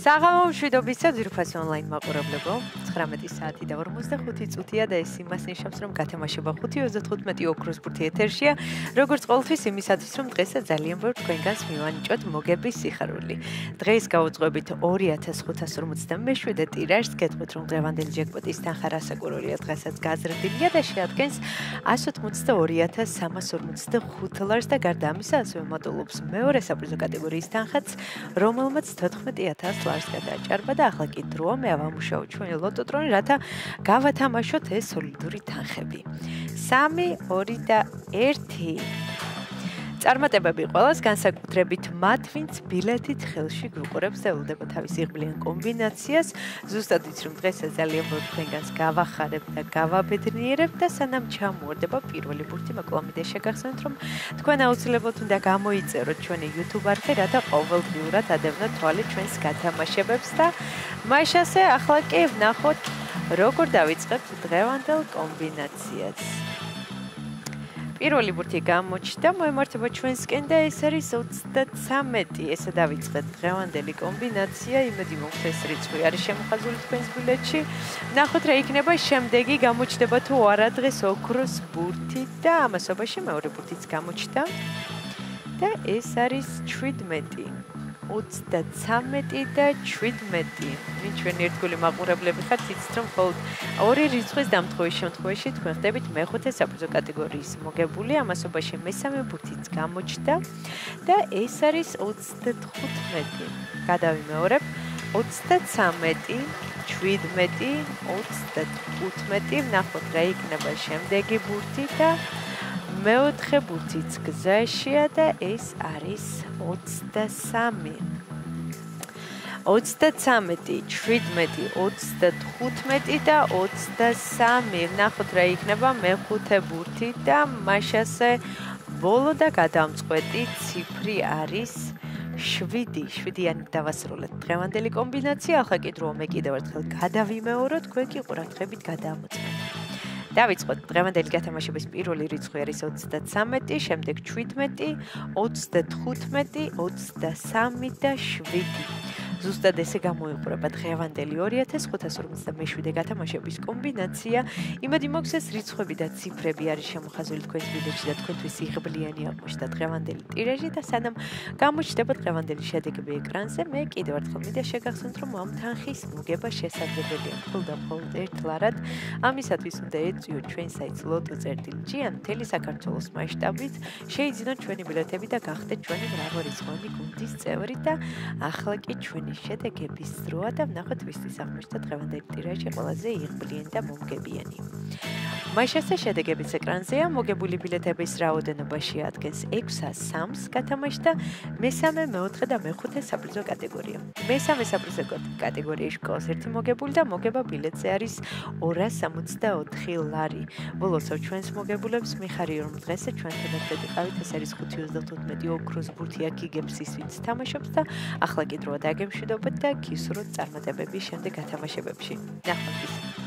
საღამო მშვიდობისა ძვირფასი ონლაინ მაყურებლებო 19 საათი და 45 წუთია და ეს იმას ნიშნავს რომ გათამაშება 5:35 ოქროს ბურთი ეთერშია როგორც ყოველთვის იმისათვის რომ დღესაც ძალიან ბევრ თქვენგანს მივანიჭოთ მოგების სიხარული დღეს გავუძღვებით 2557 ტირაჟს გეტყვით რომ დღევანდელი ჯეკპოტის თანხა რასაკვირველია დღესაც გაზრდილია და შეადგენს 182345 ლარს და გარდა ამისა ასევე მოდულობს მეორე საპრიზო კატეგორიის თანხაც რომელმაც 14000 ლარს გადააჭარბა და ახლა კი დროა მე ავამუშაო ჩვენი ლოტოტრონი რათა გავათამაშოთ ეს სოლიდური თანხები 3 2 და 1 წარმატებები ყველას განსაკუთრებით მათ ვინც ბილეთით ხელში გუყურებს და ელოდება თავის იღბლიან კომბინაციას ზუსტად იცი რომ დღესაც ძალიან ბევრ თქვენგანს გავახარებ და გავაბედნიერებ და სანამ ჩამოვარდება პირველი ბურთი მაკლამიდე შეგახსენოთ რომ თქვენ აუცილებლად უნდა გამოიწეროთ ჩვენი YouTube არხი რათა ყოველდღიურად ადევნოთ თვალი ჩვენს გათამაშებებს და მაშასე ახლა კი ვნახოთ როგორ დავიწყებთ დღევანდელ კომბინაციას პირველი ბურთი გამოჩნდა მოემართება ჩვენსკენ და ეს არის 33 ესა დავიწყეთ დღევანდელი კომბინაცია იმედი მოგვს ეს რიცხვი არის შემოხაზული თქვენს ბილეთში ნახოთ რა იქნება შემდეგი გამოჩნდება თუ არა დღეს ოქროს ბურთი და ამასობაში მეორე ბურთიც გამოჩნდა და ეს არის 17 23 და 17 ვინ ჩვენი ერთგული მაყურებლები ხართ იცით რომ მხოლოდ ორი რიცხვის დამტყვის შემთხვევაში თქვენ ხდებით მეხუთე საპრიზო კატეგორიის მოგებული ამასობაში მესამე ბურთიც გამოჩნდა და ეს არის 35 გადავიმეორებ 33 17 35 ვნახოთ რა იქნება შემდეგი ბურთი და მეოთხე ბურთიც გზაშია და ეს არის 23 17 17 35 და 23 ვნახოთ რა იქნება მეხუთე ბურთი და მაშასე ბოლო და გადამწყვეტი ციფრი არის 7-იანი დავასრულეთ დღევანდელი კომბინაცია ახლა კი დროა მე კიდევ ერთხელ გადავიმეოროთ თქვენ კი ყურადღებით გადაამოწმეთ დავიწყოთ დღევანდელი გათამაშების პირველი რიცხვი არის 33 შემდეგ 17 35 23 და 7 ზუსტად ესე გამოიყურება დღევანდელი 2557 გათამაშების კომბინაცია იმედი მოგვს ეს რიცხვები და ციფრები არის შემოხაზული თქვენს ბილეთში და თქვენთვის იღბლიანი აღმოჩნდა დღევანდელი ტირაჟი და სანამ გამოჩნდება დღევანდელი შედეგები ეკრანზე მე კიდევ ერთხელ მინდა შეგახსენოთ რომ ამ თანხის მოგება შესაძლებელია მხოლოდ და მხოლოდ ერთ ლარად ამისათვის უნდა ეწვიოთ ჩვენ საიტს lotto.gr ან მთელი საქართველოს მასშტაბით შეიძინოთ ჩვენი ბილეთები და გახდეთ ჩვენი მრავალრიცხოვანი გუნდის წევრი და ახლა კი ჩვენი შედეგების დროა და ვნახოთ ვისთვის აღმოჩნდა დღევანდელი ტირაჟი ყველაზე იღბლიანი და მომგებიანი. მაშასე შედეგების ეკრანზეა მოგებული ბილეთების რაოდენობა შეადგენს 603-ს გათამაშდა მესამე, მეოთხე და მეხუთე საპრიზო კატეგორია. მესამე საპრიზო კატეგორიაში გვყავს ერთი მოგებული და მოგება ბილეთზე არის 264 ლარი. ბოლოსავ ჩვენს მოგებულებს მიხარია რომ დღესაც ჩვენთან ერთად იყავით ეს არის 5:35 ოქროს ბურთი აქ იგებს ის ვინც თამაშობს და ახლა კი დროა დაგემშვიდობოთ და გისურვოთ წარმატებები შემდეგ გათამაშებებში. ნახვამდის.